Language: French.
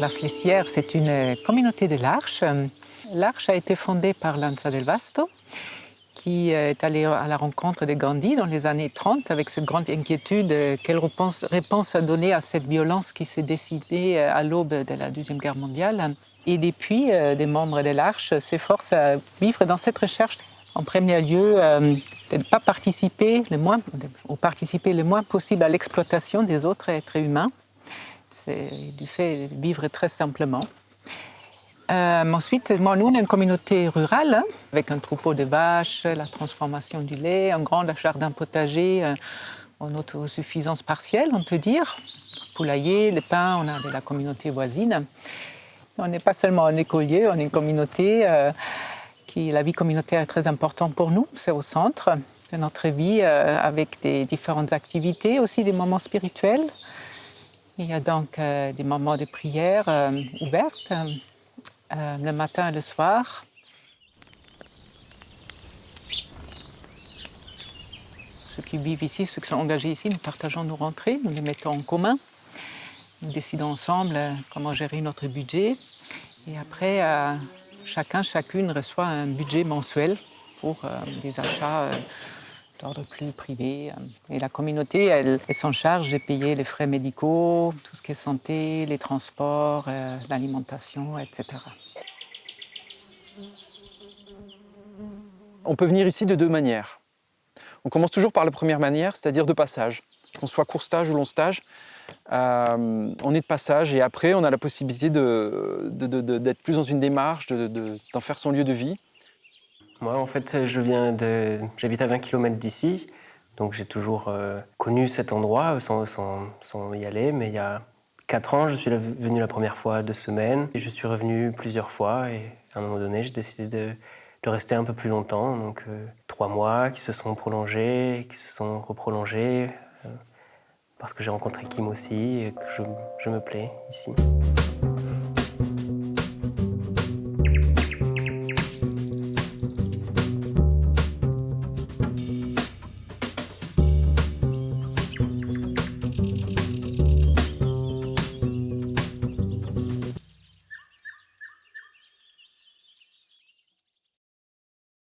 La Flessière, c'est une communauté de l'Arche. L'Arche a été fondée par Lanza del Vasto, qui est allé à la rencontre de Gandhi dans les années 30 avec cette grande inquiétude quelle réponse à donner à cette violence qui s'est décidée à l'aube de la Deuxième Guerre mondiale. Et depuis, des membres de l'Arche s'efforcent à vivre dans cette recherche. En premier lieu, de ne pas participer participer le moins possible à l'exploitation des autres êtres humains. C'est du fait de vivre très simplement. Ensuite, nous, on est une communauté rurale, avec un troupeau de vaches, la transformation du lait, un grand jardin potager en autosuffisance partielle, on peut dire. Poulailler, les pains, on a de la communauté voisine. On n'est pas seulement un écolieu, on est une communauté la vie communautaire est très importante pour nous, c'est au centre de notre vie, avec des différentes activités, aussi des moments spirituels. Il y a donc des moments de prière ouvertes, le matin et le soir. Ceux qui vivent ici, ceux qui sont engagés ici, nous partageons nos rentrées, nous les mettons en commun. Nous décidons ensemble comment gérer notre budget. Et après, chacune reçoit un budget mensuel pour des achats d'ordre plus privé. Et la communauté, elle s'en charge de payer les frais médicaux, tout ce qui est santé, les transports, l'alimentation, etc. On peut venir ici de deux manières. On commence toujours par la première manière, c'est-à-dire de passage. Qu'on soit court stage ou long stage, on est de passage et après on a la possibilité d'être plus dans une démarche, d'en faire son lieu de vie. Moi, en fait, j'habite à 20 km d'ici, donc j'ai toujours connu cet endroit sans y aller. Mais il y a 4 ans, je suis venu la première fois 2 semaines. Et je suis revenu plusieurs fois et à un moment donné, j'ai décidé de rester un peu plus longtemps. Donc 3 mois qui se sont prolongés, qui se sont reprolongés, parce que j'ai rencontré Kim aussi et que je me plais ici.